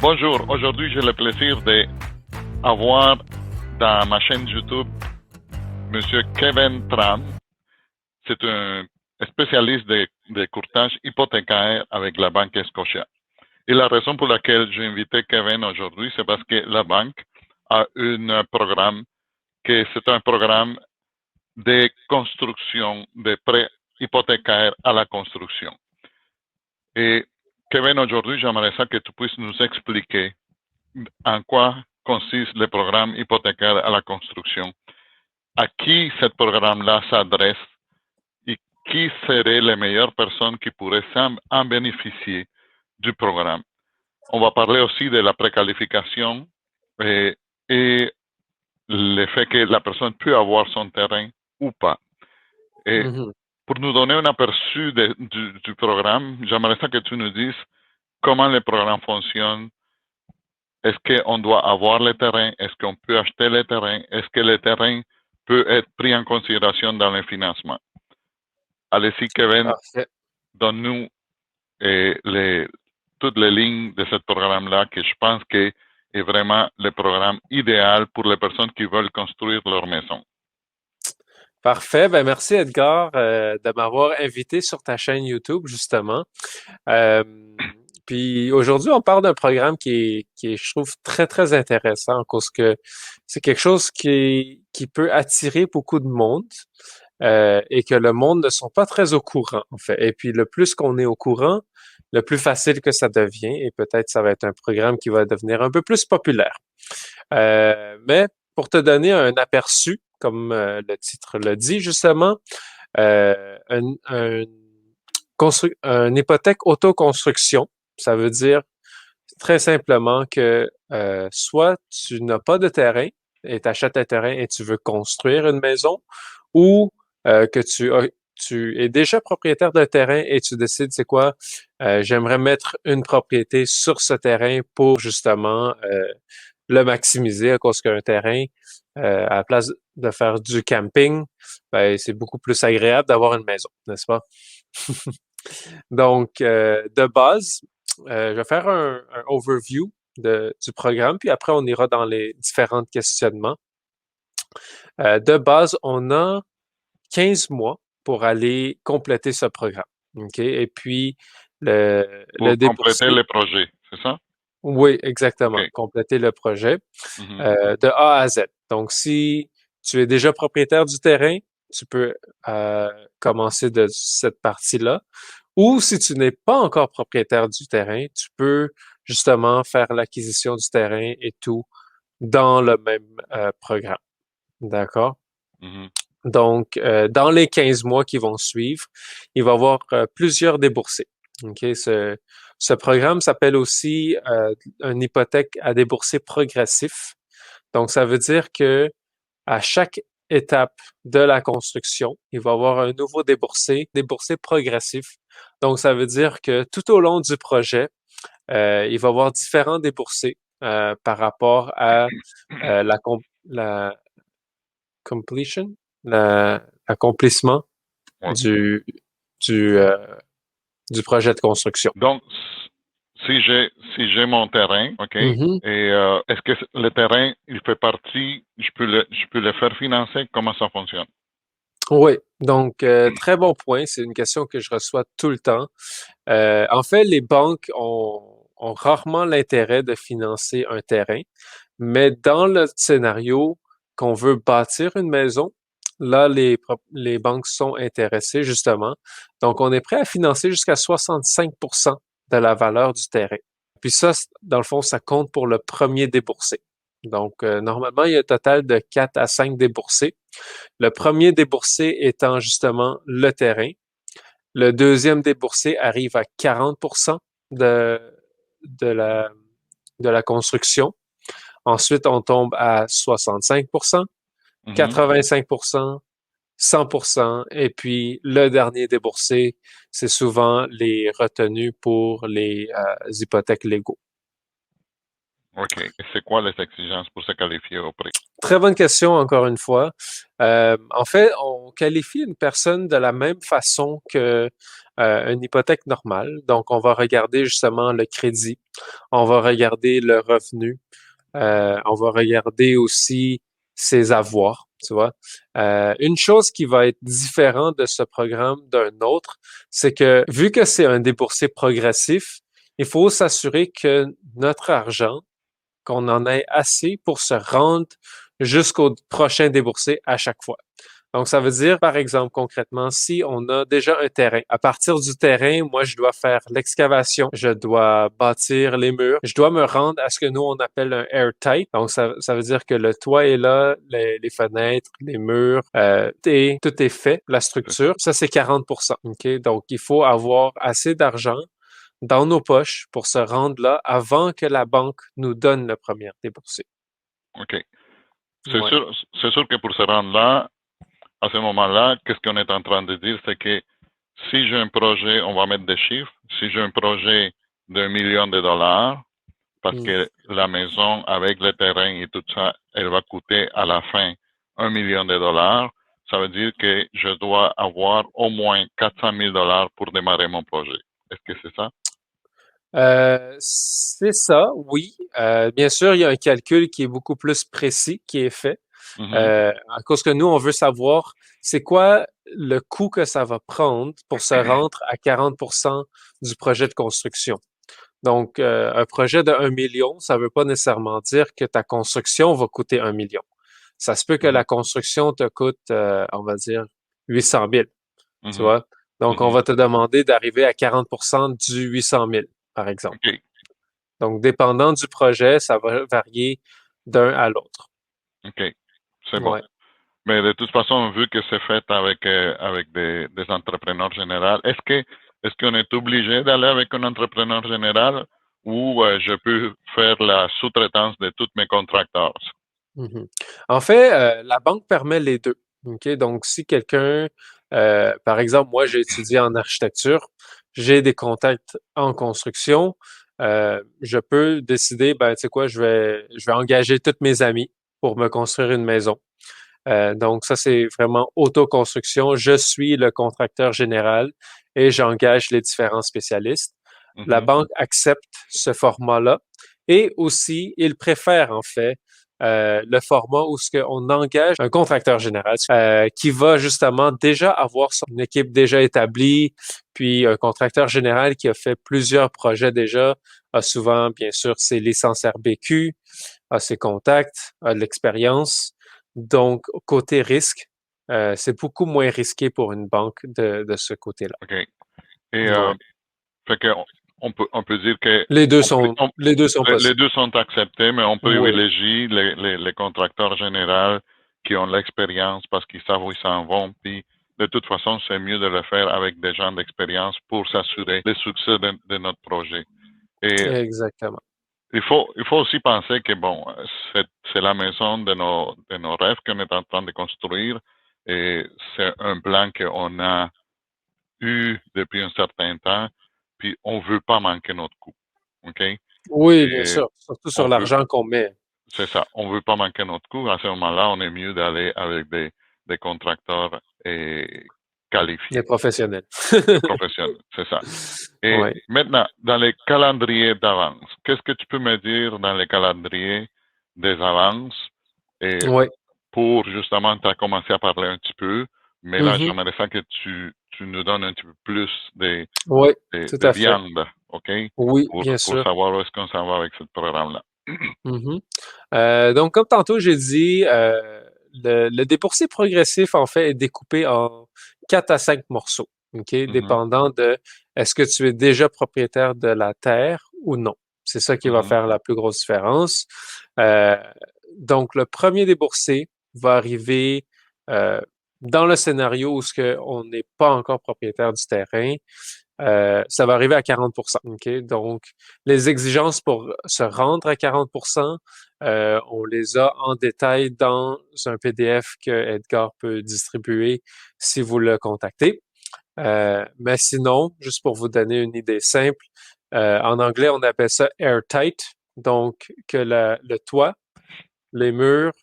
Bonjour, aujourd'hui j'ai le plaisir d'avoir dans ma chaîne YouTube Monsieur Kevin Tran. C'est un spécialiste de courtage hypothécaire avec la banque Scotia. Et la raison pour laquelle j'ai invité Kevin aujourd'hui, c'est parce que la banque a un programme c'est un programme de construction, de prêts hypothécaires à la construction. Et Kevin, aujourd'hui, j'aimerais ça que tu puisses nous expliquer en quoi consiste le programme hypothécaire à la construction, à qui ce programme-là s'adresse et qui seraient les meilleures personnes qui pourraient en bénéficier du programme. On va parler aussi de la préqualification et le fait que la personne peut avoir son terrain ou pas. Et pour nous donner un aperçu du programme, j'aimerais ça que tu nous dises comment le programme fonctionne. Est-ce qu'on doit avoir le terrain? Est-ce qu'on peut acheter le terrain? Est-ce que le terrain peut être pris en considération dans le financement? Allez-y, Kevin, donne-nous toutes les lignes de ce programme-là que je pense que est vraiment le programme idéal pour les personnes qui veulent construire leur maison. Parfait. Ben merci Edgar de m'avoir invité sur ta chaîne YouTube, justement. Puis aujourd'hui, on parle d'un programme qui est, je trouve, très, très intéressant parce que c'est quelque chose qui peut attirer beaucoup de monde et que le monde ne sont pas très au courant, en fait. Et puis le plus qu'on est au courant, le plus facile que ça devient et peut-être ça va être un programme qui va devenir un peu plus populaire. Mais pour te donner un aperçu, comme le titre le dit justement, une hypothèque autoconstruction, ça veut dire très simplement que soit tu n'as pas de terrain et tu achètes un terrain et tu veux construire une maison, ou que tu es déjà propriétaire d'un terrain et tu décides, c'est quoi, j'aimerais mettre une propriété sur ce terrain pour justement le maximiser à cause qu'un terrain, à la place de faire du camping, ben, c'est beaucoup plus agréable d'avoir une maison, n'est-ce pas? Donc, de base, je vais faire un overview du programme, puis après, on ira dans les différents questionnements. De base, on a 15 mois pour aller compléter ce programme. OK? Et puis, Pour le compléter débourser. le projet, c'est ça? Oui, exactement. OK. Compléter le projet Mm-hmm. de A à Z. Donc, si tu es déjà propriétaire du terrain, tu peux commencer de cette partie-là. Ou si tu n'es pas encore propriétaire du terrain, tu peux justement faire l'acquisition du terrain et tout dans le même programme. D'accord? Mm-hmm. Donc, dans les 15 mois qui vont suivre, il va y avoir plusieurs déboursés. OK? Ce programme s'appelle aussi une hypothèque à débourser progressif. Donc, ça veut dire que à chaque étape de la construction, il va y avoir un nouveau déboursé progressif. Donc, ça veut dire que tout au long du projet, il va y avoir différents déboursés par rapport à la completion, l'accomplissement Ouais. du, du, euh, du projet de construction. Donc, si j'ai mon terrain, OK, Mhm. et est-ce que le terrain, il fait partie, je peux le faire financer? Comment ça fonctionne? Oui, donc très bon point. C'est une question que je reçois tout le temps. En fait, les banques ont rarement l'intérêt de financer un terrain, mais dans le scénario qu'on veut bâtir une maison, là, les banques sont intéressées justement. Donc, on est prêt à financer jusqu'à 65% de la valeur du terrain. Puis ça, dans le fond, ça compte pour le premier déboursé. Donc, normalement, il y a un total de 4 à 5 déboursés. Le premier déboursé étant justement le terrain. Le deuxième déboursé arrive à 40% de, de la, de la construction. Ensuite, on tombe à 65%, Mhm. 85%, 100%. Et puis, le dernier déboursé, c'est souvent les retenues pour les hypothèques légaux. OK. Et c'est quoi les exigences pour se qualifier au prix? Très bonne question, encore une fois. En fait, on qualifie une personne de la même façon que une hypothèque normale. Donc, on va regarder justement le crédit, on va regarder le revenu, on va regarder aussi ses avoirs, tu vois. Une chose qui va être différente de ce programme d'un autre, c'est que vu que c'est un déboursé progressif, il faut s'assurer que notre argent, qu'on en ait assez pour se rendre jusqu'au prochain déboursé à chaque fois. Donc, ça veut dire, par exemple, concrètement, si on a déjà un terrain, à partir du terrain, moi, je dois faire l'excavation, je dois bâtir les murs, je dois me rendre à ce que nous, on appelle un airtight. Donc, ça veut dire que le toit est là, les fenêtres, les murs, et tout est fait, la C'est ça. structure. Ça, c'est 40%. OK? Donc, il faut avoir assez d'argent dans nos poches pour se rendre là avant que la banque nous donne le premier déboursé. OK. Ouais. C'est sûr que pour se rendre là, à ce moment-là, qu'est-ce qu'on est en train de dire, c'est que si j'ai un projet, on va mettre des chiffres, si j'ai un projet d'1 million de dollars, parce Mm. que la maison avec le terrain et tout ça, elle va coûter à la fin 1 million de dollars, ça veut dire que je dois avoir au moins 400 000 dollars pour démarrer mon projet. Est-ce que c'est ça? C'est ça, oui. Bien sûr, il y a un calcul qui est beaucoup plus précis qui est fait. Mhm, À cause que nous, on veut savoir c'est quoi le coût que ça va prendre pour se rendre à 40% du projet de construction. Donc, un projet de 1 million, ça ne veut pas nécessairement dire que ta construction va coûter 1 million. Ça se peut que mhm, la construction te coûte, on va dire, 800 000, tu mhm, vois. Donc, on mhm. va te demander d'arriver à 40% du 800 000, par exemple. OK, Donc, dépendant du projet, ça va varier d'un à l'autre. OK, c'est bon. Ouais. Mais de toute façon, vu que c'est fait avec des entrepreneurs généraux, est-ce qu'on est obligé d'aller avec un entrepreneur général ou je peux faire la sous-traitance de tous mes contracteurs? Mhm. En fait, la banque permet les deux. OK? Donc, si quelqu'un, par exemple, moi, j'ai étudié en architecture, j'ai des contacts en construction, je peux décider, ben, tu sais quoi, je vais engager tous mes amis pour me construire une maison. Donc, ça, c'est vraiment autoconstruction. Je suis le contracteur général et j'engage les différents spécialistes. La Mhm, banque accepte ce format-là et aussi, il préfère en fait le format où ce qu'on engage un contracteur général qui va justement déjà avoir son équipe déjà établie, puis un contracteur général qui a fait plusieurs projets déjà, a souvent, bien sûr, ses licences RBQ, a ses contacts, a de l'expérience. Donc, côté risque, c'est beaucoup moins risqué pour une banque de ce côté-là. OK. Et Ouais. fait que on peut dire que Les deux sont les possibles. deux sont acceptés, mais on Oui, privilégie les contracteurs généraux qui ont l'expérience parce qu'ils savent où ils s'en vont. Puis, de toute façon, c'est mieux de le faire avec des gens d'expérience pour s'assurer le succès de notre projet. Et exactement. il faut aussi penser que, bon, c'est la maison de nos rêves qu'on est en train de construire et c'est un plan qu'on a eu depuis un certain temps, puis on veut pas manquer notre coup. OK? Oui, bien Et sûr. Surtout sur on veut, l'argent qu'on met. c'est ça, on veut pas manquer notre coup. À ce moment-là, on est mieux d'aller avec des contracteurs Les qualifiés, professionnels. des professionnels. C'est ça. Et Oui. maintenant, dans les calendriers d'avance, qu'est-ce que tu peux me dire dans les calendriers des avances et Oui. pour justement, tu as commencé à parler un petit peu, mais là, Mhm. j'aimerais ça que tu nous donnes un petit peu plus Oui, tout de à fait. viande, OK? Oui, bien Pour sûr. savoir où est-ce qu'on s'en va avec ce programme-là. Mhm. Donc, comme tantôt j'ai dit, le déboursé progressif, en fait, est découpé en 4 à 5 morceaux, OK, Mhm, dépendant de est-ce que tu es déjà propriétaire de la terre ou non. C'est ça qui va mhm, faire la plus grosse différence. Euh, donc, le premier déboursé va arriver euh, dans le scénario où ce que on n'est pas encore propriétaire du terrain. Ça va arriver à 40%. OK? Donc, les exigences pour se rendre à 40%, on les a en détail dans un PDF que Edgar peut distribuer si vous le contactez. Mais sinon, juste pour vous donner une idée simple, en anglais, on appelle ça airtight. Donc, que le toit, les murs,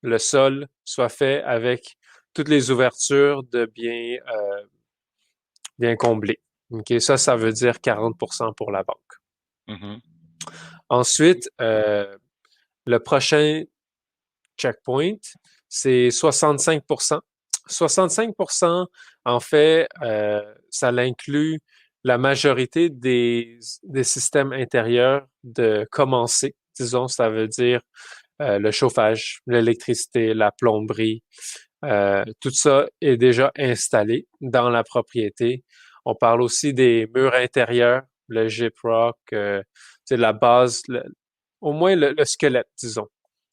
le sol soit fait avec toutes les ouvertures de bien comblées. OK, ça veut dire 40% pour la banque. Mhm. Ensuite, le prochain checkpoint, c'est 65%. 65%, en fait, ça inclut la majorité des systèmes intérieurs de commencer. Disons, ça veut dire le chauffage, l'électricité, la plomberie, tout ça est déjà installé dans la propriété. On parle aussi des murs intérieurs, le gyprock, c'est la base, au moins le squelette, disons.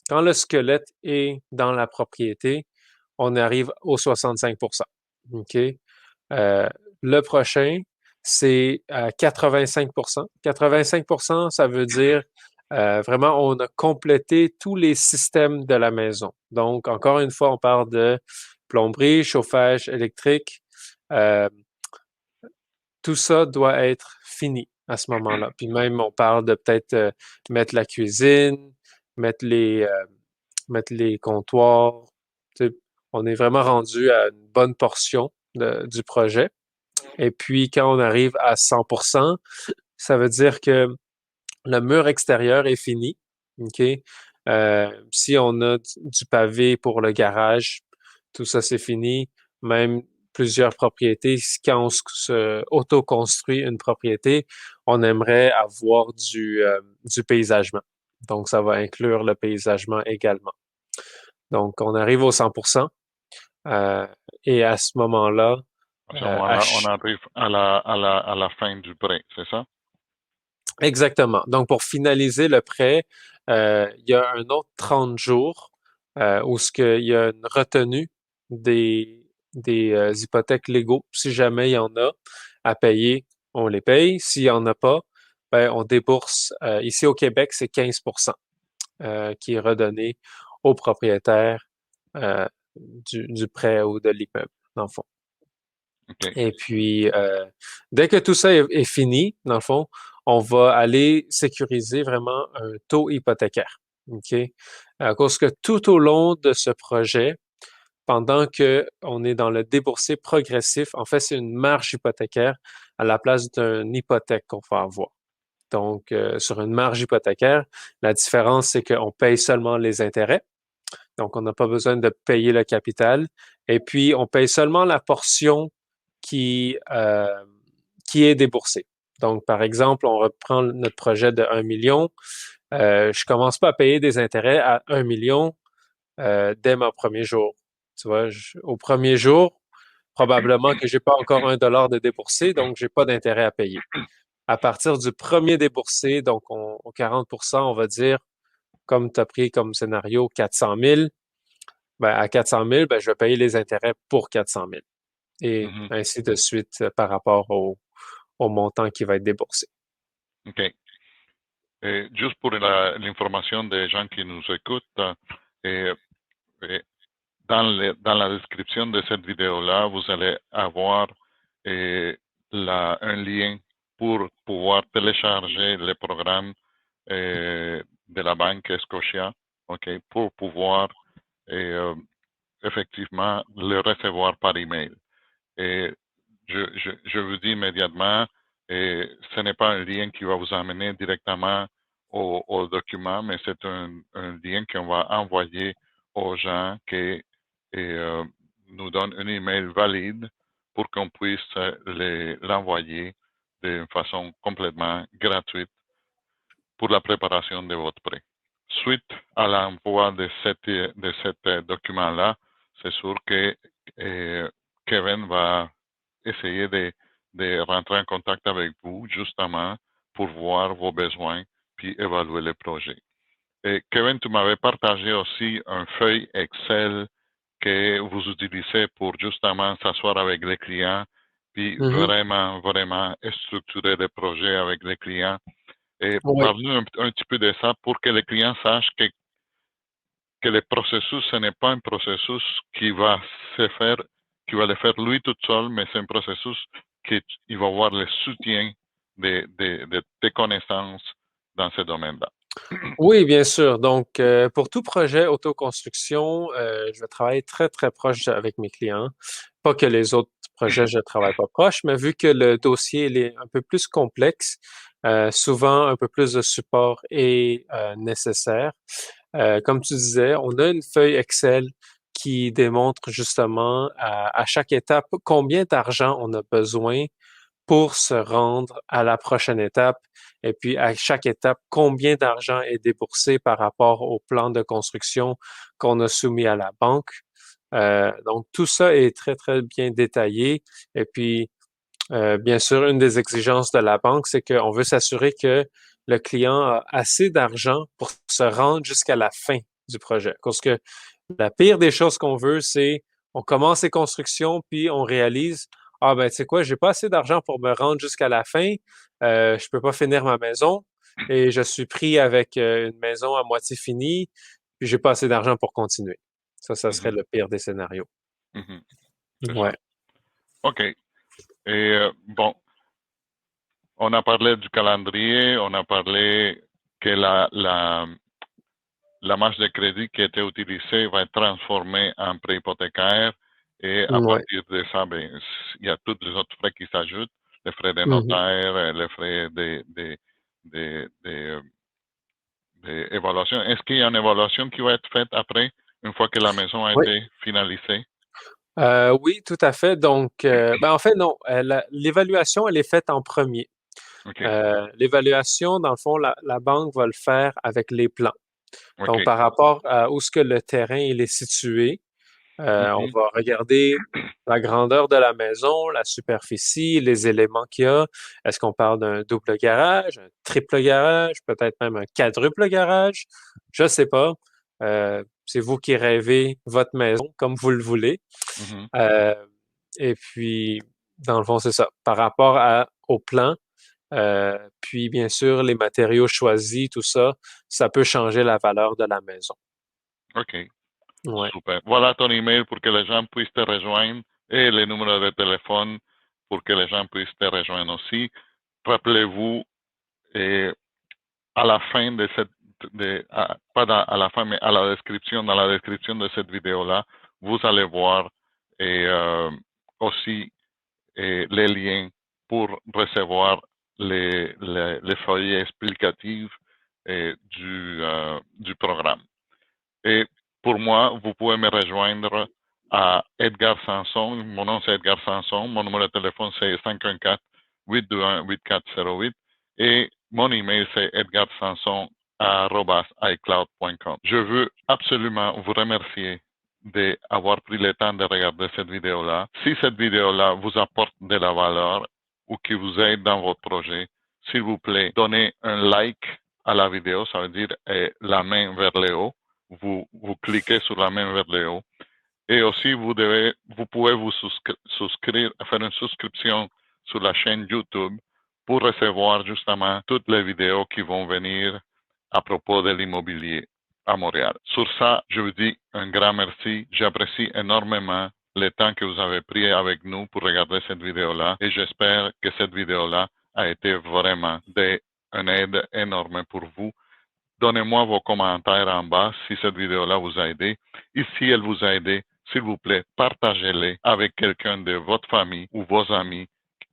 Quand le squelette est dans la propriété, on arrive au 65%. OK? Euh, le prochain, c'est 85%. 85%, ça veut dire vraiment, on a complété tous les systèmes de la maison. Donc, encore une fois, on parle de plomberie, chauffage électrique. Euh, Tout ça doit être fini à ce moment-là. Puis même, on parle de peut-être mettre la cuisine, mettre mettre les comptoirs. Tu sais, on est vraiment rendu à une bonne portion du projet. Et puis, quand on arrive à 100%, ça veut dire que le mur extérieur est fini. OK? Si on a du pavé pour le garage, tout ça, c'est fini. Même plusieurs propriétés, quand on se auto-construit une propriété, on aimerait avoir du paysagement. Donc, ça va inclure le paysagement également. Donc, on arrive au 100%. euh, et à ce moment-là, À ce moment-là, on arrive à la fin du prêt, c'est ça? exactement. Donc, pour finaliser le prêt, il y a un autre 30 jours où il y a une retenue des hypothèques légaux. Si jamais il y en a à payer, on les paye. S'il y en a pas, ben, on débourse. Ici au Québec, c'est 15% qui est redonné au propriétaire euh, du prêt ou de l'immeuble, dans le fond. OK. Et puis, dès que tout ça est fini, dans le fond, on va aller sécuriser vraiment un taux hypothécaire. OK? À cause que tout au long de ce projet, pendant que on est dans le déboursé progressif, en fait, c'est une marge hypothécaire à la place d'une hypothèque qu'on va avoir. Donc, sur une marge hypothécaire, la différence, c'est qu'on paye seulement les intérêts. Donc, on n'a pas besoin de payer le capital. Et puis, on paye seulement la portion qui, euh, qui est déboursée. Donc, par exemple, on reprend notre projet de 1 million. Je commence pas à payer des intérêts à 1 million dès mon premier jour. Tu vois, au premier jour, probablement que j'ai pas encore 1 dollar de déboursé, donc j'ai pas d'intérêt à payer. À partir du premier déboursé, donc 40%, on va dire, comme tu as pris comme scénario 400 000, ben, à 400 000, ben, je vais payer les intérêts pour 400 000 et Mhm. ainsi de suite par rapport au montant qui va être déboursé. OK. Juste pour l'information des gens qui nous écoutent, euh, euh, dans la description de cette vidéo-là, vous allez avoir euh, un lien pour pouvoir télécharger le programme de la banque Scotia, OK, pour pouvoir euh, effectivement le recevoir par email. Et je vous dis immédiatement, ce n'est pas un lien qui va vous amener directement au document, mais c'est un lien qu'on va envoyer aux gens qui nous donnent un email valide pour qu'on puisse l'envoyer de façon complètement gratuite pour la préparation de votre prêt. Suite à l'envoi de cet document-là, c'est sûr que Kevin va essayer de rentrer en contact avec vous justement pour voir vos besoins puis évaluer le projet. Et Kevin, tu m'avais partagé aussi un feuille Excel que vous utilisez pour justement s'asseoir avec les clients puis Mhm. vraiment structurer le projet avec les clients. Et Oui. parle-nous un petit peu de ça pour que les clients sachent que le processus, ce n'est pas un processus qui va se faire, qui va le faire lui tout seul, mais c'est un processus qui va avoir le soutien de tes connaissances dans ce domaine-là. Oui, bien sûr. Donc, pour tout projet autoconstruction, je vais travailler très, très proche avec mes clients. Pas que les autres projet, je travaille pas proche, mais vu que le dossier il est un peu plus complexe, souvent un peu plus de support est nécessaire. Comme tu disais, on a une feuille Excel qui démontre justement à chaque étape combien d'argent on a besoin pour se rendre à la prochaine étape. Et puis, à chaque étape, combien d'argent est déboursé par rapport au plan de construction qu'on a soumis à la banque. Donc, tout ça est très, très bien détaillé. Et puis, bien sûr, une des exigences de la banque, c'est qu'on veut s'assurer que le client a assez d'argent pour se rendre jusqu'à la fin du projet. Parce que la pire des choses qu'on veut, c'est on commence les constructions, puis on réalise, ah ben tu sais quoi, j'ai pas assez d'argent pour me rendre jusqu'à la fin, je peux pas finir ma maison et je suis pris avec une maison à moitié finie, puis j'ai pas assez d'argent pour continuer. Ça serait Mhm, le pire des scénarios. mhm, c'est ça. Ouais. OK. Et bon, on a parlé du calendrier, on a parlé que la marge de crédit qui était utilisée va être transformée en prêt hypothécaire et à Ouais. partir de ça, ben, il y a tous les autres frais qui s'ajoutent, les frais de Mhm. notaire, les frais d'évaluation. Est-ce qu'il y a une évaluation qui va être faite après, une fois que la maison a Oui. été finalisée? Oui, tout à fait. Donc, ben en fait, non. L'évaluation, elle est faite en premier. OK, L'évaluation, dans le fond, la banque va le faire avec les plans. Donc, OK. par rapport à où est-ce que le terrain il est situé, on Mhm, va regarder la grandeur de la maison, la superficie, les éléments qu'il y a. Est-ce qu'on parle d'un double garage, un triple garage, peut-être même un quadruple garage? Je sais pas. C'est vous qui rêvez votre maison comme vous le voulez. mhm. Euh, et puis, dans le fond, c'est ça. Par rapport au plan, puis bien sûr, les matériaux choisis, tout ça, ça peut changer la valeur de la maison. OK. Ouais. Super. Voilà ton email pour que les gens puissent te rejoindre et le numéro de téléphone pour que les gens puissent te rejoindre aussi. Rappelez-vous, et à la fin de cette, pas à la fin, mais à la description, dans la description de cette vidéo-là, vous allez voir et, aussi les liens pour recevoir les feuilles explicatives du programme. Et pour moi, vous pouvez me rejoindre à Edgar Sanson. Mon nom, c'est Edgar Sanson. Mon numéro de téléphone, c'est 514-821-8408. Et mon email, c'est edgarsanson@icloud.com. Je veux absolument vous remercier d'avoir pris le temps de regarder cette vidéo-là. Si cette vidéo-là vous apporte de la valeur ou qui vous aide dans votre projet, s'il vous plaît, donnez un like à la vidéo, ça veut dire la main vers le haut. Vous cliquez sur la main vers le haut. Et aussi, vous pouvez vous souscrire, faire une souscription sur la chaîne YouTube pour recevoir justement toutes les vidéos qui vont venir à propos de l'immobilier à Montréal. Sur ça, je vous dis un grand merci. J'apprécie énormément le temps que vous avez pris avec nous pour regarder cette vidéo-là et j'espère que cette vidéo-là a été vraiment une aide énorme pour vous. Donnez-moi vos commentaires en bas si cette vidéo-là vous a aidé. Et si elle vous a aidé, s'il vous plaît, partagez-les avec quelqu'un de votre famille ou vos amis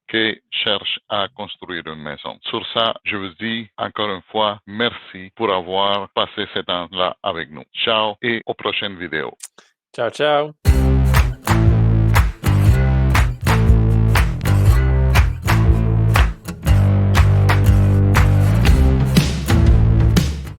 qui cherchent à construire une maison. Sur ça, je vous dis encore une fois, merci pour avoir passé ce temps-là avec nous. Ciao et aux prochaines vidéos. Ciao, ciao.